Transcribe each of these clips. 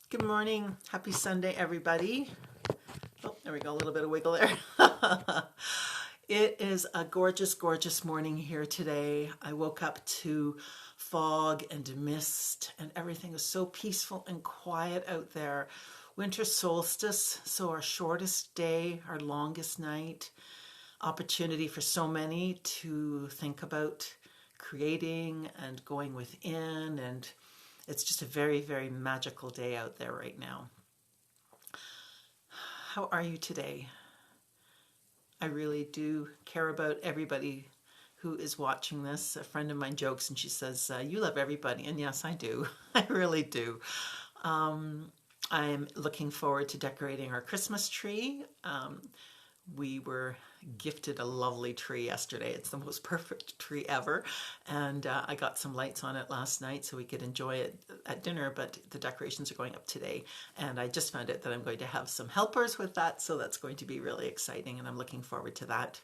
Good morning. Happy Sunday, everybody. Oh, there we go. A little bit of wiggle there. It is a gorgeous, gorgeous morning here today. I woke up to fog and mist, and everything is so peaceful and quiet out there. Winter solstice, so our shortest day, our longest night. Opportunity for so many to think about creating and going within, and it's just a very, very magical day out there right now. How are you today? I really do care about everybody who is watching this. A friend of mine jokes and she says, you love everybody. And yes, I do. I really do. I'm looking forward to decorating our Christmas tree. We were gifted a lovely tree yesterday. It's the most perfect tree ever. And I got some lights on it last night so we could enjoy it at dinner, but the decorations are going up today. And I just found out that I'm going to have some helpers with that, so that's going to be really exciting, and I'm looking forward to that.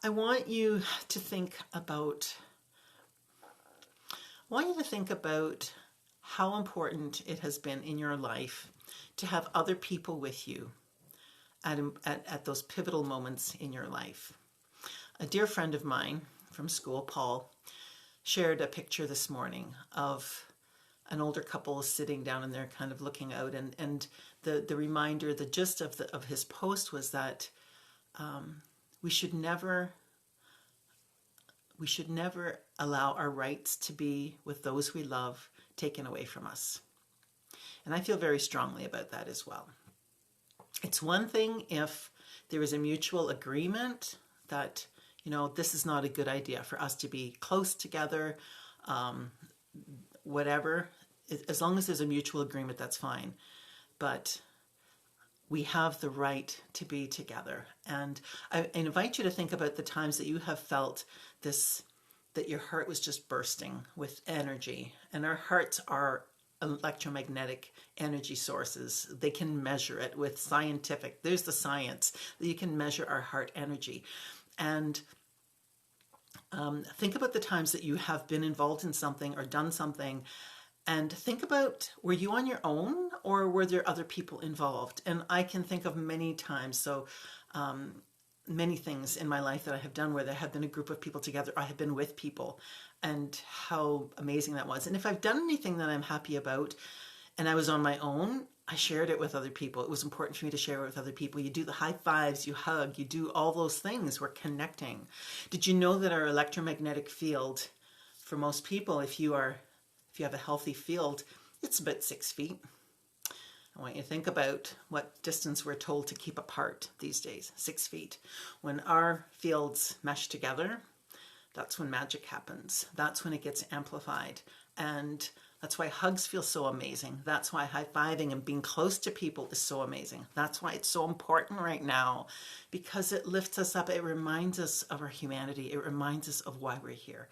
I want you to think about how important it has been in your life to have other people with you at those pivotal moments in your life. A dear friend of mine from school, Paul, shared a picture this morning of an older couple sitting down and they're kind of looking out, and the reminder, the gist of his post was that we should never allow our rights to be with those we love taken away from us. And I feel very strongly about that as well. It's one thing if there is a mutual agreement that, this is not a good idea for us to be close together, whatever. As long as there's a mutual agreement, that's fine. But we have the right to be together. And I invite you to think about the times that you have felt this, that your heart was just bursting with energy. And our hearts are electromagnetic energy sources. They can measure it with there's the science that you can measure our heart energy. And think about the times that you have been involved in something or done something, and think about, were you on your own or were there other people involved? And I can think of many times, many things in my life that I have done where there have been a group of people together, I have been with people, and how amazing that was. And if I've done anything that I'm happy about and I was on my own, I shared it with other people. It was important for me to share it with other people. You do the high fives, you hug, you do all those things. We're connecting. Did you know that our electromagnetic field, for most people, if you have a healthy field, it's about 6 feet. I want you to think about what distance we're told to keep apart these days, 6 feet. When our fields mesh together, that's when magic happens. That's when it gets amplified. And that's why hugs feel so amazing. That's why high-fiving and being close to people is so amazing. That's why it's so important right now, because it lifts us up. It reminds us of our humanity. It reminds us of why we're here.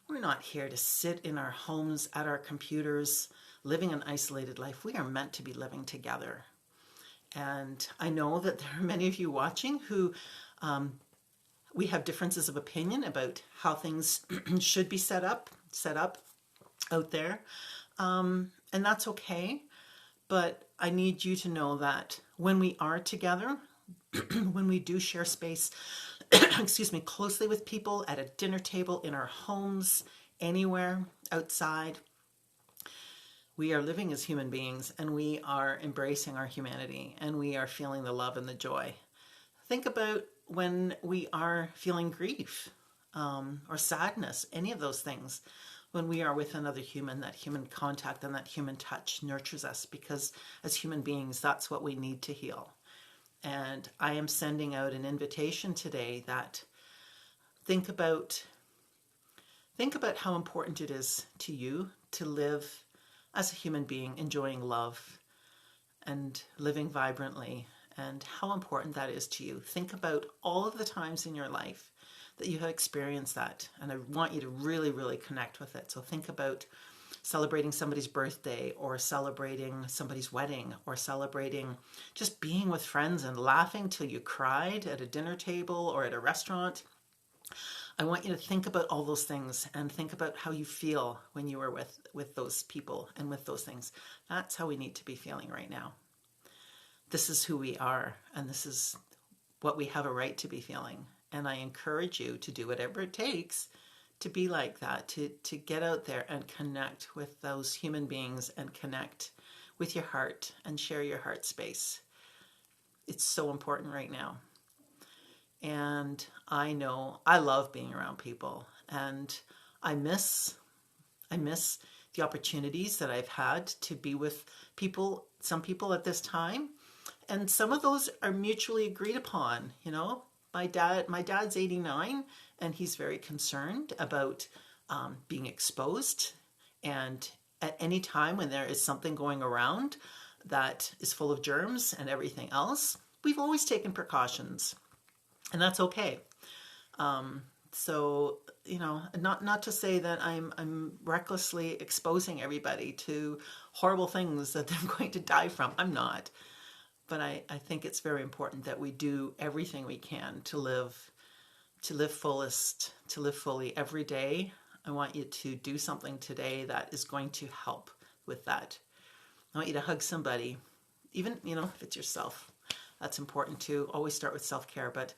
We're not here to sit in our homes, at our computers, living an isolated life. We are meant to be living together. And I know that there are many of you watching who we have differences of opinion about how things should be set up out there. And that's okay. But I need you to know that when we are together, when we do share space, closely with people at a dinner table, in our homes, anywhere, outside, we are living as human beings, and we are embracing our humanity, and we are feeling the love and the joy. Think about when we are feeling grief or sadness, any of those things. When we are with another human, that human contact and that human touch nurtures us, because as human beings, that's what we need to heal. And I am sending out an invitation today that think about how important it is to you to live as a human being, enjoying love and living vibrantly, and how important that is to you. Think about all of the times in your life that you have experienced that, and I want you to really, really connect with it. So think about celebrating somebody's birthday, or celebrating somebody's wedding, or celebrating just being with friends and laughing till you cried at a dinner table or at a restaurant. I want you to think about all those things and think about how you feel when you are with those people and with those things. That's how we need to be feeling right now. This is who we are, and this is what we have a right to be feeling. And I encourage you to do whatever it takes to be like that, to get out there and connect with those human beings and connect with your heart and share your heart space. It's so important right now. And I know I love being around people, and I miss the opportunities that I've had to be with people, some people at this time. And some of those are mutually agreed upon, you know. My dad's 89, and he's very concerned about being exposed. And at any time when there is something going around that is full of germs and everything else, we've always taken precautions, and that's okay. So, you know, not to say that I'm recklessly exposing everybody to horrible things that they're going to die from. I'm not. But I think it's very important that we do everything we can to live fullest, to live fully every day. I want you to do something today that is going to help with that. I want you to hug somebody, even, you know, if it's yourself. That's important too. Always start with self-care, but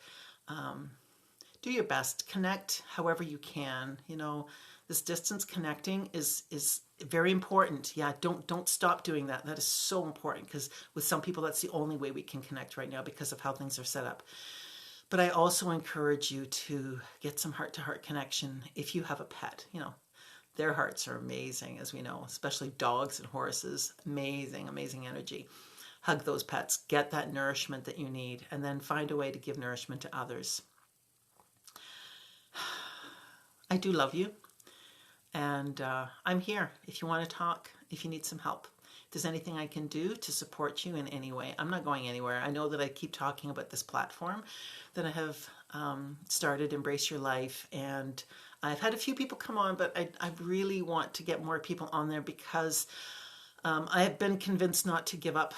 do your best. Connect however you can. You know, this distance connecting is very important. Yeah, don't stop doing that. That is so important, because with some people that's the only way we can connect right now because of how things are set up. But I also encourage you to get some heart-to-heart connection if you have a pet. You know, their hearts are amazing, as we know, especially dogs and horses. Amazing, amazing energy. Hug those pets. Get that nourishment that you need, and then find a way to give nourishment to others. I do love you. And I'm here if you want to talk, if you need some help. If there's anything I can do to support you in any way, I'm not going anywhere. I know that I keep talking about this platform that I have started, Embrace Your Life, and I've had a few people come on, but I really want to get more people on there, because I have been convinced not to give up,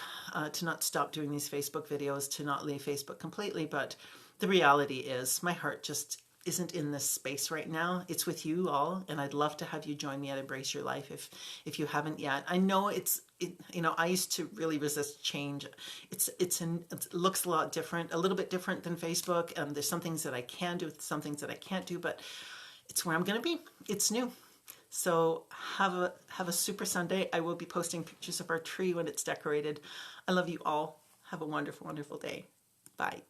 to not stop doing these Facebook videos, to not leave Facebook completely, but the reality is my heart just isn't in this space right now. It's with you all, and I'd love to have you join me at Embrace Your Life if you haven't yet. I know you know, I used to really resist change. It looks a lot different, a little bit different than Facebook. There's some things that I can do, some things that I can't do, but it's where I'm going to be. It's new. So have a super Sunday. I will be posting pictures of our tree when it's decorated. I love you all. Have a wonderful, wonderful day. Bye.